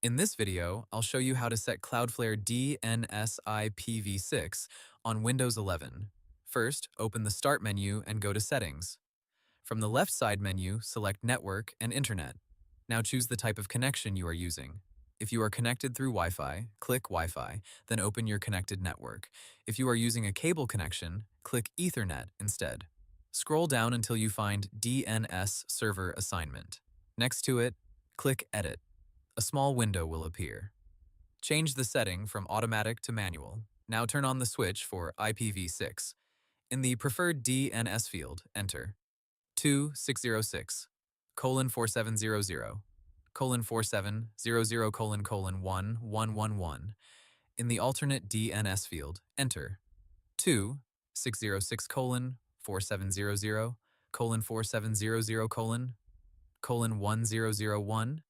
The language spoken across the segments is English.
In this video, I'll show you how to set Cloudflare DNS IPv6 on Windows 11. First, open the Start menu and go to Settings. From the left side menu, select Network and Internet. Now choose the type of connection you are using. If you are connected through Wi-Fi, click Wi-Fi, then open your connected network. If you are using a cable connection, click Ethernet instead. Scroll down until you find DNS Server Assignment. Next to it, click Edit. A small window will appear. Change the setting from automatic to manual. Now turn on the switch for IPv6. In the preferred DNS field, enter 2606 4700 4700 1111. In the alternate DNS field, enter 2606 4700 4700 1001.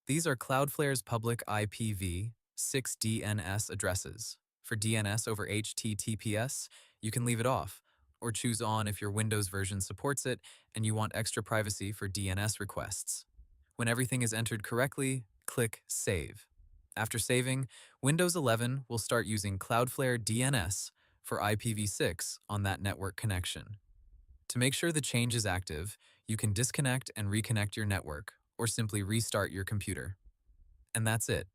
These are Cloudflare's public IPv6 DNS addresses. For DNS over HTTPS, you can leave it off, or choose on if your Windows version supports it and you want extra privacy for DNS requests. When everything is entered correctly, click Save. After saving, Windows 11 will start using Cloudflare DNS for IPv6 on that network connection. To make sure the change is active, you can disconnect and reconnect your network, or simply restart your computer. And that's it.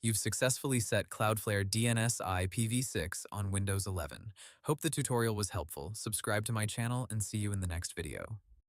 You've successfully set Cloudflare DNS IPv6 on Windows 11. Hope the tutorial was helpful. Subscribe to my channel and see you in the next video.